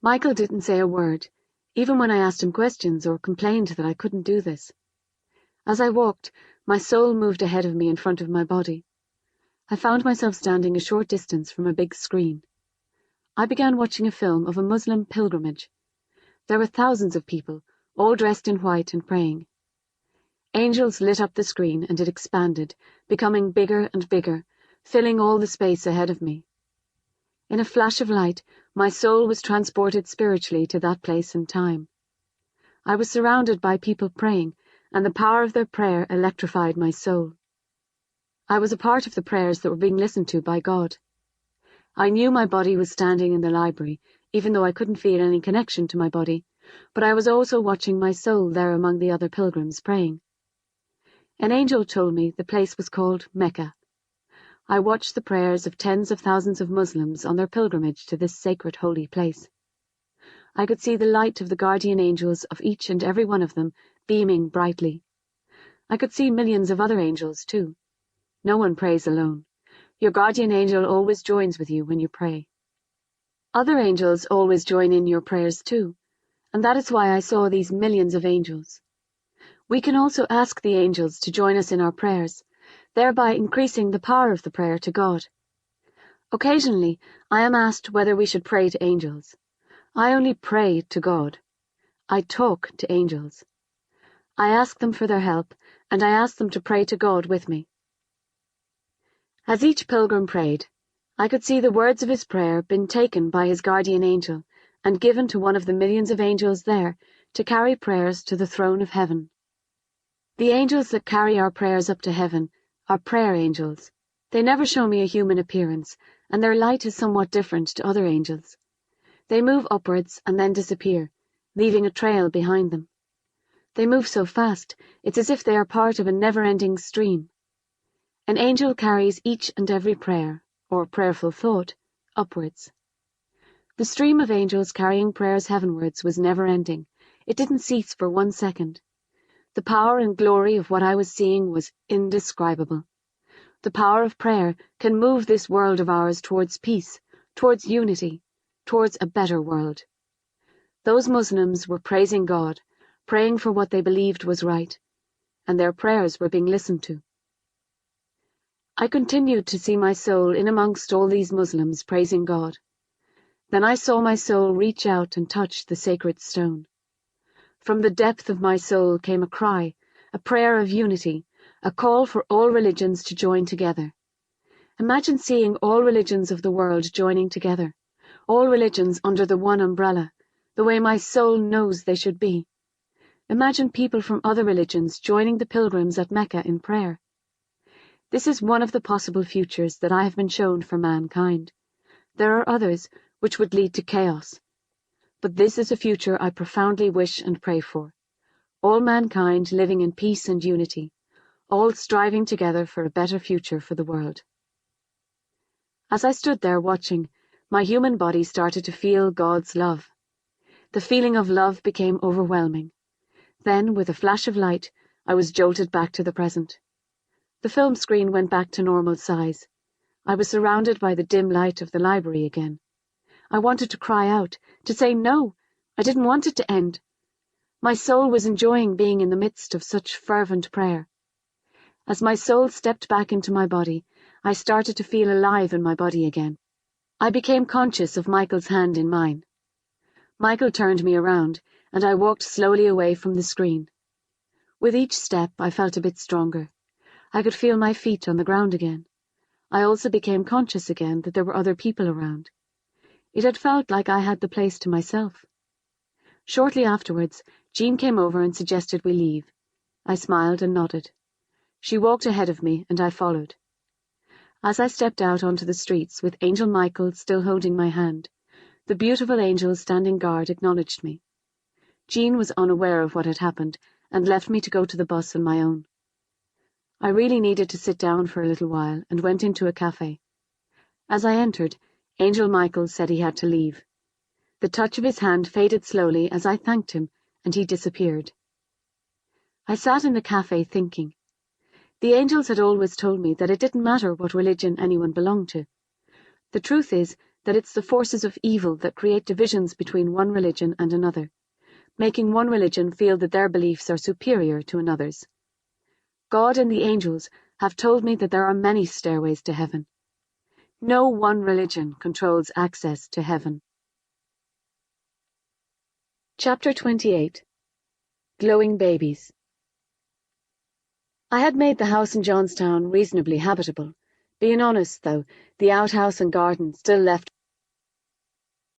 Michael didn't say a word, even when I asked him questions or complained that I couldn't do this. As I walked, my soul moved ahead of me in front of my body. I found myself standing a short distance from a big screen. I began watching a film of a Muslim pilgrimage. There were thousands of people, all dressed in white and praying. Angels lit up the screen and it expanded, becoming bigger and bigger, filling all the space ahead of me. In a flash of light, my soul was transported spiritually to that place and time. I was surrounded by people praying, and the power of their prayer electrified my soul. I was a part of the prayers that were being listened to by God. I knew my body was standing in the library, even though I couldn't feel any connection to my body, but I was also watching my soul there among the other pilgrims praying. An angel told me the place was called Mecca. I watched the prayers of tens of thousands of Muslims on their pilgrimage to this sacred holy place. I could see the light of the guardian angels of each and every one of them beaming brightly. I could see millions of other angels too. No one prays alone. Your guardian angel always joins with you when you pray. Other angels always join in your prayers too, and that is why I saw these millions of angels. We can also ask the angels to join us in our prayers, thereby increasing the power of the prayer to God. Occasionally, I am asked whether we should pray to angels. I only pray to God. I talk to angels. I ask them for their help, and I ask them to pray to God with me. As each pilgrim prayed, I could see the words of his prayer been taken by his guardian angel and given to one of the millions of angels there to carry prayers to the throne of heaven. The angels that carry our prayers up to heaven are prayer angels. They never show me a human appearance, and their light is somewhat different to other angels. They move upwards and then disappear, leaving a trail behind them. They move so fast, it's as if they are part of a never-ending stream. An angel carries each and every prayer, or prayerful thought, upwards. The stream of angels carrying prayers heavenwards was never-ending. It didn't cease for 1 second. The power and glory of what I was seeing was indescribable. The power of prayer can move this world of ours towards peace, towards unity, towards a better world. Those Muslims were praising God, praying for what they believed was right, and their prayers were being listened to. I continued to see my soul in amongst all these Muslims praising God. Then I saw my soul reach out and touch the sacred stone. From the depth of my soul came a cry, a prayer of unity, a call for all religions to join together. Imagine seeing all religions of the world joining together, all religions under the one umbrella, the way my soul knows they should be. Imagine people from other religions joining the pilgrims at Mecca in prayer. This is one of the possible futures that I have been shown for mankind. There are others which would lead to chaos. But this is a future I profoundly wish and pray for. All mankind living in peace and unity, all striving together for a better future for the world. As I stood there watching, my human body started to feel God's love. The feeling of love became overwhelming. Then, with a flash of light, I was jolted back to the present. The film screen went back to normal size. I was surrounded by the dim light of the library again. I wanted to cry out, to say no. I didn't want it to end. My soul was enjoying being in the midst of such fervent prayer. As my soul stepped back into my body, I started to feel alive in my body again. I became conscious of Michael's hand in mine. Michael turned me around, and I walked slowly away from the screen. With each step, I felt a bit stronger. I could feel my feet on the ground again. I also became conscious again that there were other people around. It had felt like I had the place to myself. Shortly afterwards, Jean came over and suggested we leave. I smiled and nodded. She walked ahead of me, and I followed. As I stepped out onto the streets with Angel Michael still holding my hand, the beautiful angel standing guard acknowledged me. Jean was unaware of what had happened and left me to go to the bus on my own. I really needed to sit down for a little while and went into a cafe. As I entered, Angel Michael said he had to leave. The touch of his hand faded slowly as I thanked him, and he disappeared. I sat in the cafe thinking. The angels had always told me that it didn't matter what religion anyone belonged to. The truth is that it's the forces of evil that create divisions between one religion and another, making one religion feel that their beliefs are superior to another's. God and the angels have told me that there are many stairways to heaven. No one religion controls access to heaven. Chapter 28. Glowing Babies. I had made the house in Johnstown reasonably habitable. Being honest, though, the outhouse and garden still left